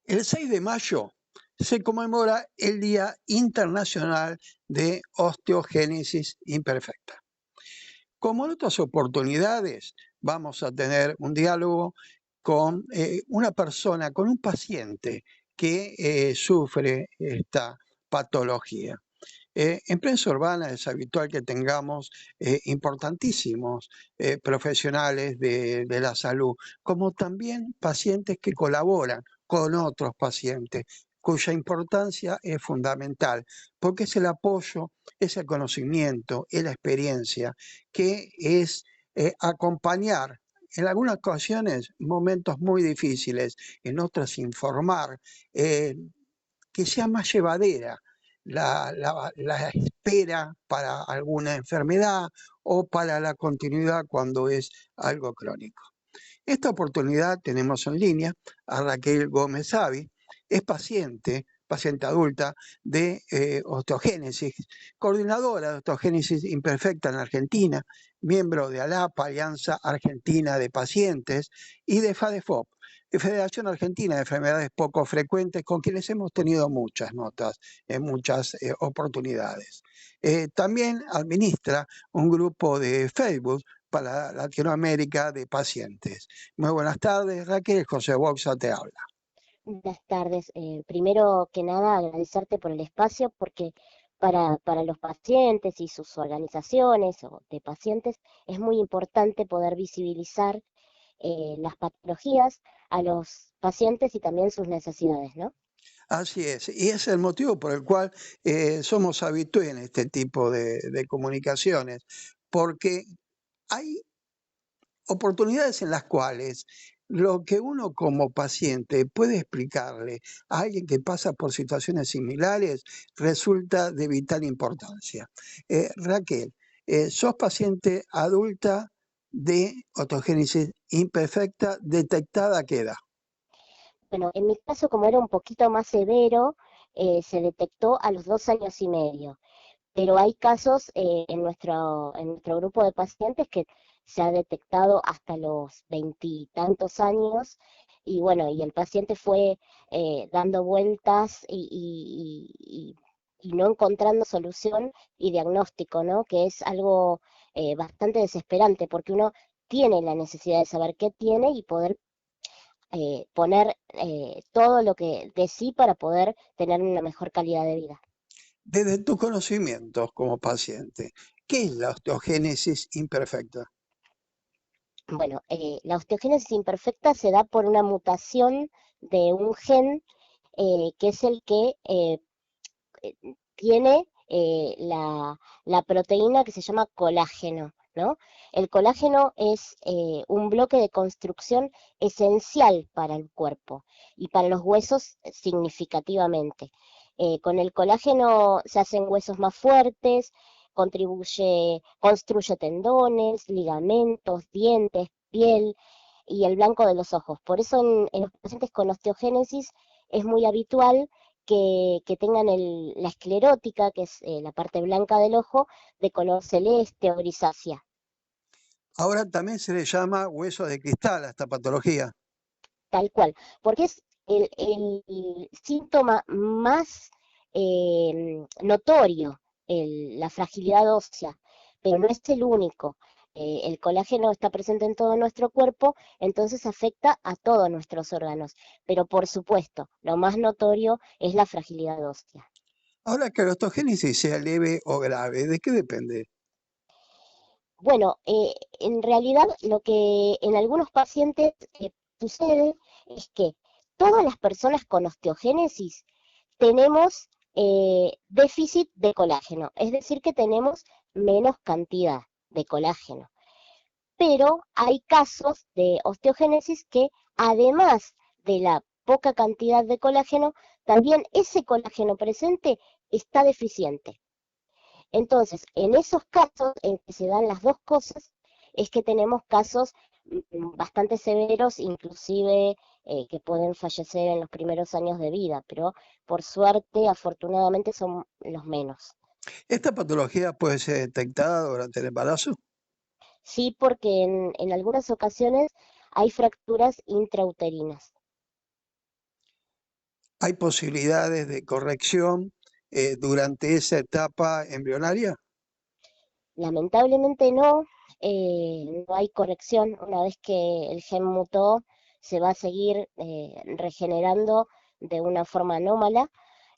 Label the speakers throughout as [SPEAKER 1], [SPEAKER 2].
[SPEAKER 1] El 6 de mayo se conmemora el Día Internacional de Osteogénesis Imperfecta. Como en otras oportunidades, vamos a tener un diálogo con una persona, con un paciente que sufre esta patología. En prensa urbana es habitual que tengamos importantísimos profesionales de la salud, como también pacientes que colaboran con otros pacientes, cuya importancia es fundamental, porque es el apoyo, es el conocimiento, es la experiencia, que es acompañar en algunas ocasiones momentos muy difíciles, en otras informar, que sea más llevadera la espera para alguna enfermedad o para la continuidad cuando es algo crónico. Esta oportunidad tenemos en línea a Raquel Gómez Savi, es paciente adulta de osteogénesis, coordinadora de osteogénesis imperfecta en Argentina, miembro de ALAPA, Alianza Argentina de Pacientes, y de FADEFOP, Federación Argentina de Enfermedades Poco Frecuentes, con quienes hemos tenido muchas notas en muchas oportunidades. También administra un grupo de Facebook para Latinoamérica de pacientes. Muy buenas tardes, Raquel. José Boxa te habla.
[SPEAKER 2] Buenas tardes. Primero que nada, agradecerte por el espacio, porque para los pacientes y sus organizaciones o de pacientes es muy importante poder visibilizar las patologías a los pacientes y también sus necesidades, ¿no?
[SPEAKER 1] Así es, y es el motivo por el cual somos habitués en este tipo de comunicaciones, porque hay oportunidades en las cuales lo que uno como paciente puede explicarle a alguien que pasa por situaciones similares resulta de vital importancia. Raquel, sos paciente adulta de osteogénesis imperfecta detectada ¿a qué edad?
[SPEAKER 2] Bueno, en mi caso, como era un poquito más severo, se detectó a los 2 años y medio. Pero hay casos en nuestro grupo de pacientes que se ha detectado hasta los veintitantos años y bueno, y el paciente fue dando vueltas y no encontrando solución y diagnóstico, ¿no? Que es algo bastante desesperante porque uno tiene la necesidad de saber qué tiene y poder poner todo lo que de sí para poder tener una mejor calidad de vida.
[SPEAKER 1] Desde tus conocimientos como paciente, ¿qué es la osteogénesis imperfecta?
[SPEAKER 2] Bueno, la osteogénesis imperfecta se da por una mutación de un gen que es el que eh, tiene la proteína que se llama colágeno, ¿no? El colágeno es un bloque de construcción esencial para el cuerpo y para los huesos significativamente. Con el colágeno se hacen huesos más fuertes, construye tendones, ligamentos, dientes, piel y el blanco de los ojos. Por eso en los pacientes con osteogénesis es muy habitual que tengan la esclerótica, que es la parte blanca del ojo, de color celeste o grisácea,
[SPEAKER 1] Ahora también se le llama hueso de cristal a esta patología.
[SPEAKER 2] tal cual, porque es el síntoma más notorio, la fragilidad ósea, pero no es el único. El colágeno está presente en todo nuestro cuerpo, entonces afecta a todos nuestros órganos, pero por supuesto, lo más notorio es la fragilidad ósea.
[SPEAKER 1] Ahora que la osteogénesis sea leve o grave, ¿de qué depende?
[SPEAKER 2] Bueno, en realidad lo que en algunos pacientes sucede es que todas las personas con osteogénesis tenemos déficit de colágeno, es decir, que tenemos menos cantidad de colágeno. Pero hay casos de osteogénesis que además de la poca cantidad de colágeno, también ese colágeno presente está deficiente. Entonces, en esos casos en que se dan las dos cosas, es que tenemos casos bastante severos, inclusive que pueden fallecer en los primeros años de vida, pero por suerte, afortunadamente, son los menos.
[SPEAKER 1] ¿Esta patología puede ser detectada durante el embarazo?
[SPEAKER 2] Sí, porque en algunas ocasiones hay fracturas intrauterinas.
[SPEAKER 1] ¿Hay posibilidades de corrección durante esa etapa embrionaria?
[SPEAKER 2] Lamentablemente no, no hay corrección. Una vez que el gen mutó, se va a seguir regenerando de una forma anómala,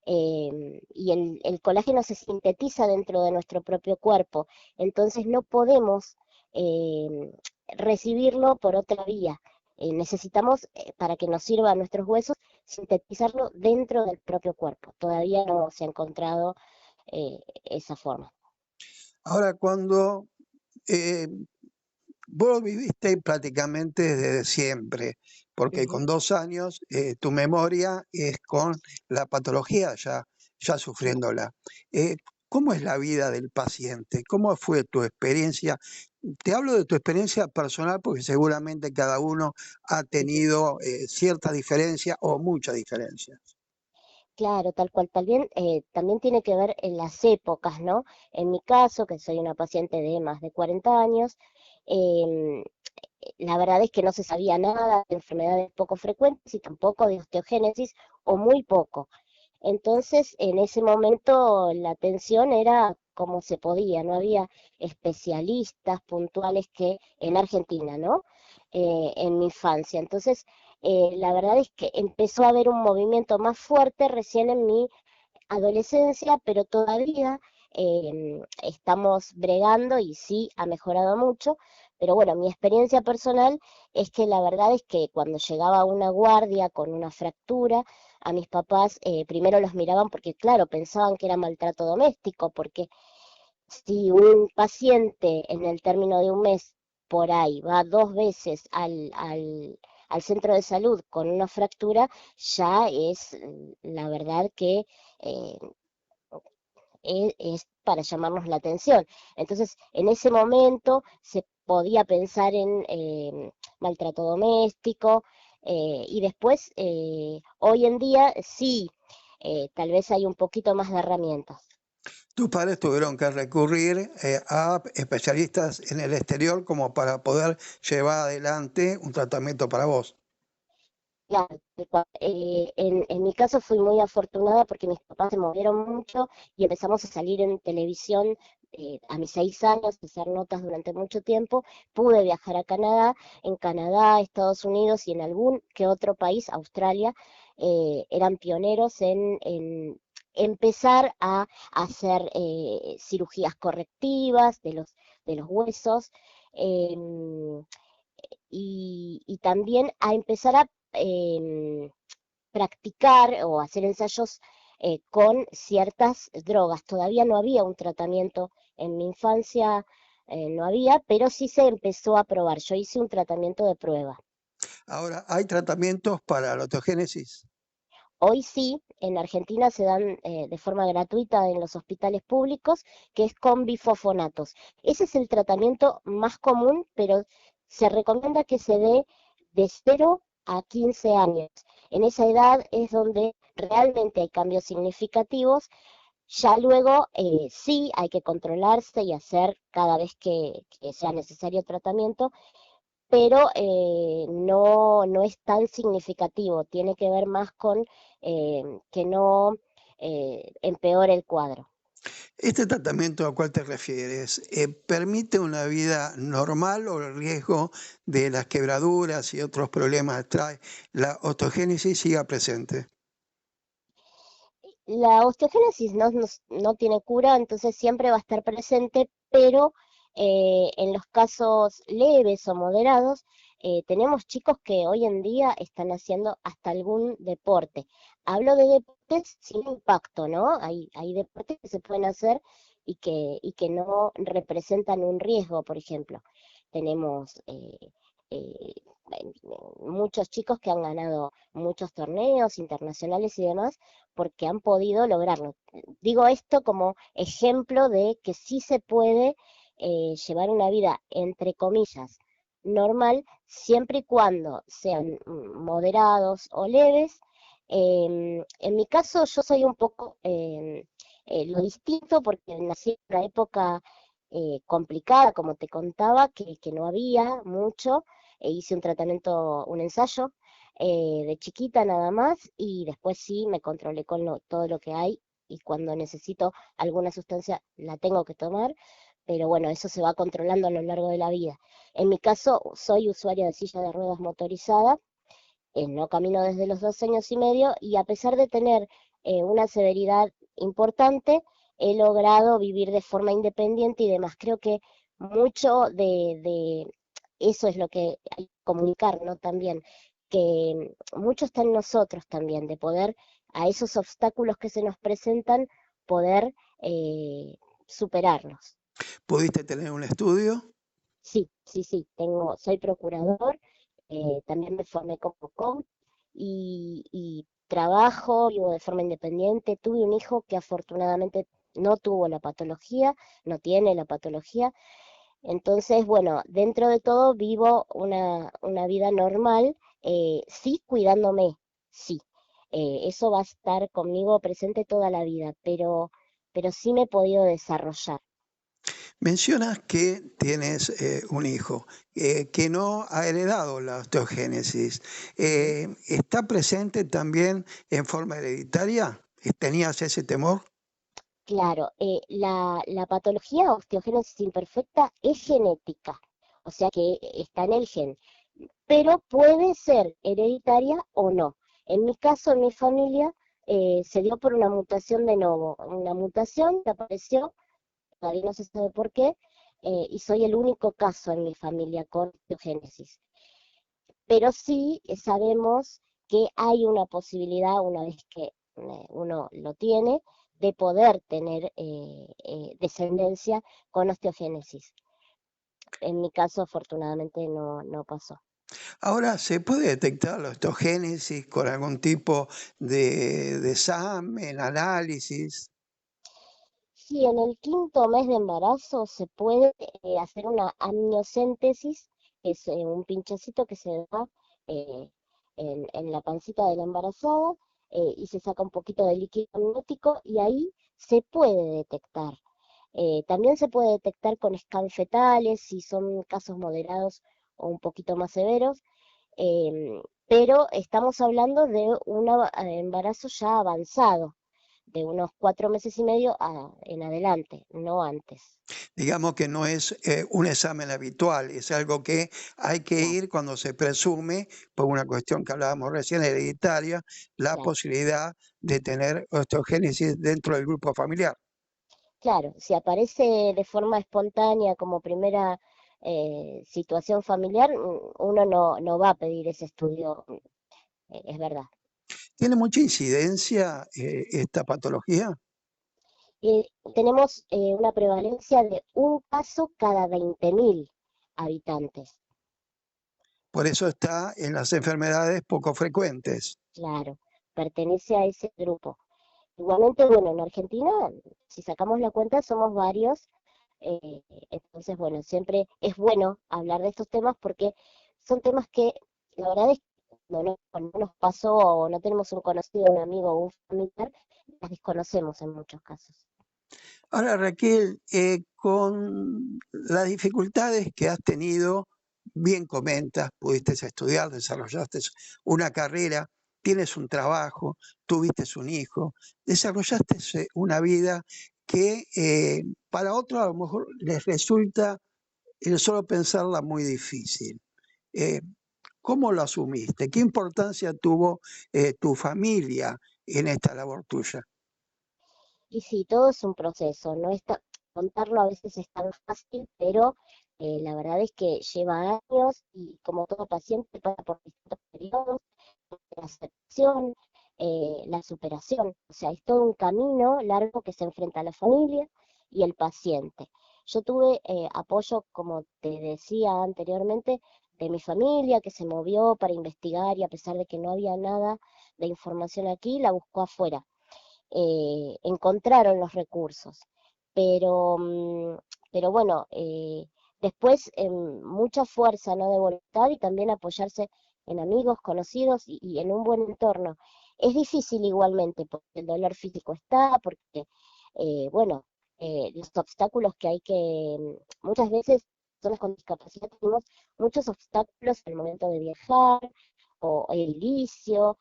[SPEAKER 2] y el colágeno se sintetiza dentro de nuestro propio cuerpo. Entonces no podemos recibirlo por otra vía. Necesitamos, para que nos sirva a nuestros huesos, sintetizarlo dentro del propio cuerpo. Todavía no se ha encontrado esa forma.
[SPEAKER 1] Ahora, cuando eh, vos viviste prácticamente desde siempre, porque
[SPEAKER 2] Ujú.
[SPEAKER 1] con 2 años tu memoria es con la patología ya sufriéndola. Eh, ¿Cómo es la vida del paciente? ¿Cómo fue tu experiencia? Te hablo de tu experiencia personal porque seguramente cada uno ha
[SPEAKER 2] Ujú.
[SPEAKER 1] tenido cierta diferencia o mucha diferencia.
[SPEAKER 2] Claro, tal cual. También tiene que ver en las épocas, ¿no? En mi caso, que soy una paciente de más de 40 años, em, la verdad es que no se sabía nada de enfermedades poco frecuentes y tampoco de osteogénesis, o muy poco. Entonces, en ese momento la atención era como se podía, no había especialistas puntuales que en Argentina, ¿no? En mi infancia. Entonces, la verdad es que empezó a haber un movimiento más fuerte recién en mi adolescencia, pero todavía estamos bregando y sí ha mejorado mucho. Pero bueno, mi experiencia personal es que la verdad es que cuando llegaba una guardia con una fractura, a mis papás primero los miraban porque, claro, pensaban que era maltrato doméstico, porque si un paciente en el término de un mes por ahí va 2 veces al centro de salud con una fractura, ya es la verdad que eh, es para llamarnos la atención. Entonces, en ese momento se podía pensar en maltrato doméstico, y después, hoy en día, sí, tal vez hay un poquito más de herramientas.
[SPEAKER 1] Tus padres tuvieron que recurrir a especialistas en el exterior como para poder llevar adelante un tratamiento para vos.
[SPEAKER 2] Claro, en mi caso fui muy afortunada porque mis papás se movieron mucho y empezamos a salir en televisión a mis 6 años, a hacer notas durante mucho tiempo. Pude viajar a Canadá, en Canadá, Estados Unidos y en algún que otro país, Australia, eran pioneros en empezar a hacer cirugías correctivas de los huesos. em, y también a empezar a practicar o hacer ensayos con ciertas drogas. Todavía no había un tratamiento en mi infancia, no había, pero sí se empezó a probar. Yo hice un tratamiento de prueba.
[SPEAKER 1] Ahora, ¿hay tratamientos para la osteogénesis?
[SPEAKER 2] Hoy sí, en Argentina se dan de forma gratuita en los hospitales públicos, que es con bifosfonatos. Ese es el tratamiento más común, pero se recomienda que se dé de 0 a 15 años. En esa edad es donde realmente hay cambios significativos. Ya luego sí hay que controlarse y hacer cada vez que sea necesario tratamiento, pero no es tan significativo, tiene que ver más con que no empeore el cuadro.
[SPEAKER 1] ¿Este tratamiento al cual te refieres permite una vida normal o el riesgo de las quebraduras y otros problemas trae la osteogénesis siga presente?
[SPEAKER 2] La osteogénesis no tiene cura, entonces siempre va a estar presente, pero en los casos leves o moderados, tenemos chicos que hoy en día están haciendo hasta algún deporte. Hablo de deportes sin impacto, ¿no? Hay deportes que se pueden hacer y que no representan un riesgo, por ejemplo. Tenemos eh, muchos chicos que han ganado muchos torneos internacionales y demás porque han podido lograrlo. Digo esto como ejemplo de que sí se puede llevar una vida, entre comillas, normal, siempre y cuando sean moderados o leves. En mi caso, yo soy un poco lo distinto porque nací en una época complicada, como te contaba, que no había mucho. Hice un tratamiento, un ensayo de chiquita nada más, y después sí me controlé con todo lo que hay, y cuando necesito alguna sustancia la tengo que tomar, pero bueno, eso se va controlando a lo largo de la vida. En mi caso, soy usuaria de silla de ruedas motorizada, no camino desde los 2 años y medio, y a pesar de tener una severidad importante, he logrado vivir de forma independiente y demás. Creo que mucho de eso es lo que hay que comunicar, ¿no? También, que mucho está en nosotros también, de poder a esos obstáculos que se nos presentan, poder superarlos.
[SPEAKER 1] ¿Pudiste tener un estudio?
[SPEAKER 2] Sí, sí, sí, soy procurador, también me formé como coach y trabajo, vivo de forma independiente. Tuve un hijo que afortunadamente no tuvo la patología, no tiene la patología. Entonces, bueno, dentro de todo vivo una vida normal, sí cuidándome, sí. Eso va a estar conmigo presente toda la vida, pero sí me he podido desarrollar.
[SPEAKER 1] Mencionas que tienes un hijo que no ha heredado la osteogénesis. ¿Está presente también en forma hereditaria? ¿Tenías ese temor?
[SPEAKER 2] Claro, la patología osteogénesis imperfecta es genética, o sea que está en el gen, pero puede ser hereditaria o no. En mi caso, en mi familia, se dio por una mutación de novo, una mutación que apareció, todavía no se sabe por qué, y soy el único caso en mi familia con osteogénesis. Pero sí sabemos que hay una posibilidad, una vez que uno lo tiene, de poder tener descendencia con osteogénesis. En mi caso, afortunadamente, no pasó.
[SPEAKER 1] Ahora, ¿se puede detectar la osteogénesis con algún tipo de examen, análisis?
[SPEAKER 2] Sí, en el quinto mes de embarazo se puede hacer una amniocéntesis, que es un pinchacito que se da eh, en la pancita de la embarazada, y se saca un poquito de líquido amniótico y ahí se puede detectar. También se puede detectar con scan fetales si son casos moderados o un poquito más severos, pero estamos hablando de un embarazo ya avanzado, de unos 4 meses y medio en adelante, no antes.
[SPEAKER 1] Digamos que no es un examen habitual, es algo que hay que
[SPEAKER 2] Claro,
[SPEAKER 1] ir cuando se presume, por una cuestión que hablábamos recién, hereditaria, la
[SPEAKER 2] claro,
[SPEAKER 1] posibilidad de tener osteogénesis dentro del grupo familiar.
[SPEAKER 2] claro. Si aparece de forma espontánea como primera situación familiar, uno no va a pedir ese estudio, es verdad.
[SPEAKER 1] ¿Tiene mucha incidencia esta patología?
[SPEAKER 2] Eh, Tenemos una prevalencia de un caso cada 20.000 habitantes.
[SPEAKER 1] Por eso está en las enfermedades poco frecuentes.
[SPEAKER 2] Claro, pertenece a ese grupo. Igualmente, bueno, en Argentina, si sacamos la cuenta, somos varios. Entonces, bueno, siempre es bueno hablar de estos temas porque son temas que la verdad es que cuando no nos pasó o no tenemos un conocido, un amigo o un familiar, las desconocemos en muchos casos.
[SPEAKER 1] Ahora, Raquel, con las dificultades que has tenido, bien comentas, pudiste estudiar, desarrollaste una carrera, tienes un trabajo, tuviste un hijo, desarrollaste una vida que para otros a lo mejor les resulta el solo pensarla muy difícil. Eh, ¿Cómo lo asumiste? ¿Qué importancia tuvo tu familia en esta labor tuya?
[SPEAKER 2] Y sí, todo es un proceso, no está, contarlo a veces es tan fácil, pero la verdad es que lleva años y como todo paciente pasa por distintos periodos, la aceptación, la superación, o sea, es todo un camino largo que se enfrenta a la familia y el paciente. Yo tuve apoyo, como te decía anteriormente, de mi familia que se movió para investigar y a pesar de que no había nada de información aquí, la buscó afuera, encontraron los recursos. Pero, pero bueno, después mucha fuerza, ¿no? De voluntad y también apoyarse en amigos, conocidos y en un buen entorno. Es difícil igualmente porque el dolor físico está, porque, bueno, los obstáculos que hay que, muchas veces personas con discapacidad tenemos muchos obstáculos al momento de viajar o edilicio,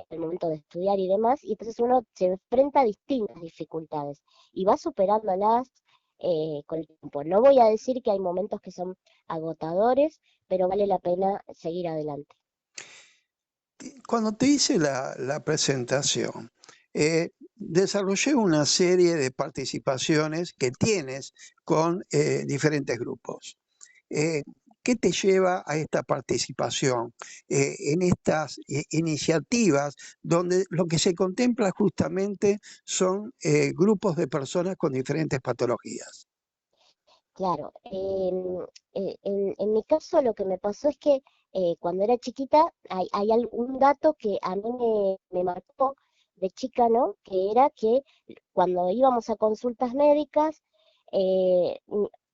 [SPEAKER 2] al momento de estudiar y demás, y entonces uno se enfrenta a distintas dificultades y va superándolas con el tiempo. No voy a decir que hay momentos que son agotadores, pero vale la pena seguir adelante.
[SPEAKER 1] Cuando te hice la presentación, desarrollé una serie de participaciones que tienes con diferentes grupos. Eh, ¿Qué te lleva a esta participación en estas iniciativas donde lo que se contempla justamente son grupos de personas con diferentes patologías?
[SPEAKER 2] Claro, en mi caso lo que me pasó es que cuando era chiquita hay un dato que a mí me marcó de chica, ¿no? Que era que cuando íbamos a consultas médicas,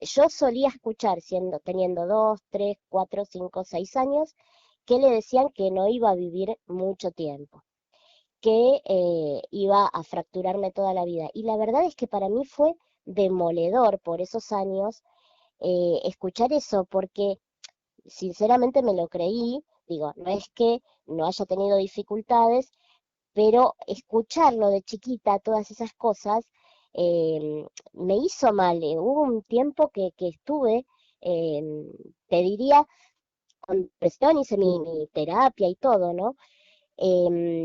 [SPEAKER 2] yo solía escuchar, teniendo 2, 3, 4, 5, 6 años, que le decían que no iba a vivir mucho tiempo, que iba a fracturarme toda la vida. Y la verdad es que para mí fue demoledor por esos años escuchar eso, porque sinceramente me lo creí, digo, no es que no haya tenido dificultades, pero escucharlo de chiquita, todas esas cosas, me hizo mal. Hubo un tiempo que estuve, te diría, con presión, hice mi terapia y todo, ¿no?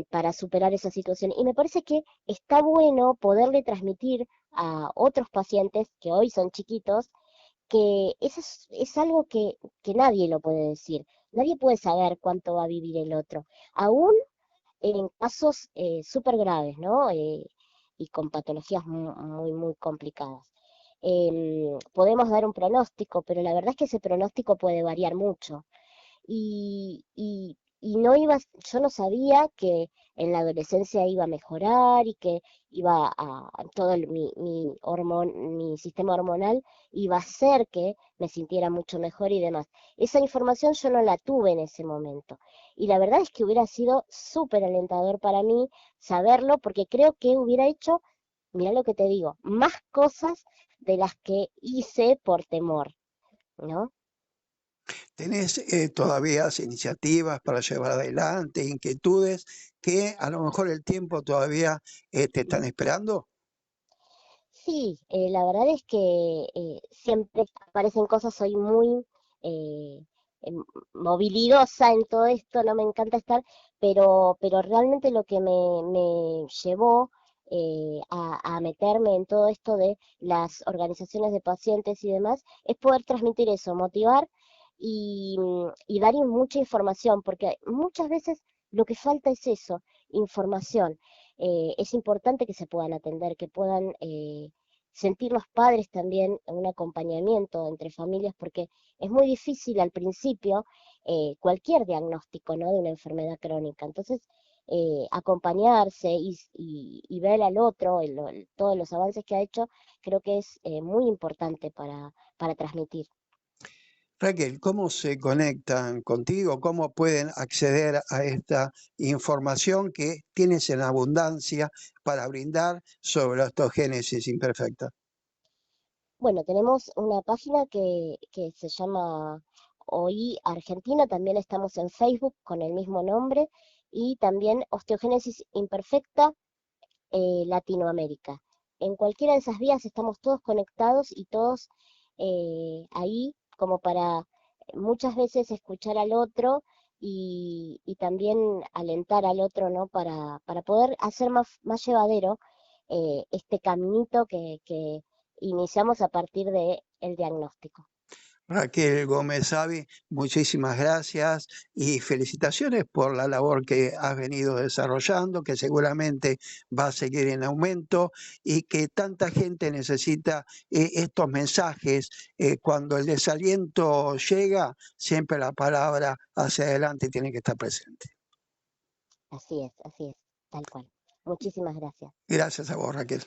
[SPEAKER 2] Para superar esa situación. Y me parece que está bueno poderle transmitir a otros pacientes que hoy son chiquitos que eso es algo que nadie lo puede decir. Nadie puede saber cuánto va a vivir el otro. Aún en casos súper graves, ¿no? Y con patologías muy, muy complicadas. Podemos dar un pronóstico, pero la verdad es que ese pronóstico puede variar mucho y no iba, yo no sabía que en la adolescencia iba a mejorar y que iba todo mi sistema hormonal iba a hacer que me sintiera mucho mejor y demás. Esa información yo no la tuve en ese momento. Y la verdad es que hubiera sido súper alentador para mí saberlo porque creo que hubiera hecho, mira lo que te digo, más cosas de las que hice por temor, ¿no?
[SPEAKER 1] ¿Tenés todavía iniciativas para llevar adelante, inquietudes que a lo mejor el tiempo todavía te están esperando?
[SPEAKER 2] Sí, la verdad es que siempre aparecen cosas, soy muy eh, movilidosa en todo esto, no me encanta estar, pero realmente lo que me llevó a meterme en todo esto de las organizaciones de pacientes y demás es poder transmitir eso, motivar y dar mucha información, porque muchas veces lo que falta es eso, información. Es importante que se puedan atender, que puedan sentir los padres también un acompañamiento entre familias, porque es muy difícil al principio cualquier diagnóstico, ¿no? De una enfermedad crónica. Entonces, acompañarse y ver al otro, todos los avances que ha hecho, creo que es muy importante para transmitir.
[SPEAKER 1] Raquel, ¿cómo se conectan contigo? ¿Cómo pueden acceder a esta información que tienes en abundancia para brindar sobre la osteogénesis imperfecta?
[SPEAKER 2] Bueno, tenemos una página que se llama OI Argentina, también estamos en Facebook con el mismo nombre y también Osteogénesis Imperfecta Latinoamérica. En cualquiera de esas vías estamos todos conectados y todos ahí como para muchas veces escuchar al otro y también alentar al otro, ¿no? Para poder hacer más llevadero este caminito que iniciamos a partir de el diagnóstico.
[SPEAKER 1] Raquel Gómez Avi, muchísimas gracias y felicitaciones por la labor que has venido desarrollando, que seguramente va a seguir en aumento y que tanta gente necesita estos mensajes. Cuando el desaliento llega, siempre la palabra hacia adelante tiene que estar presente.
[SPEAKER 2] Así es, tal cual. Muchísimas gracias.
[SPEAKER 1] Gracias a vos, Raquel.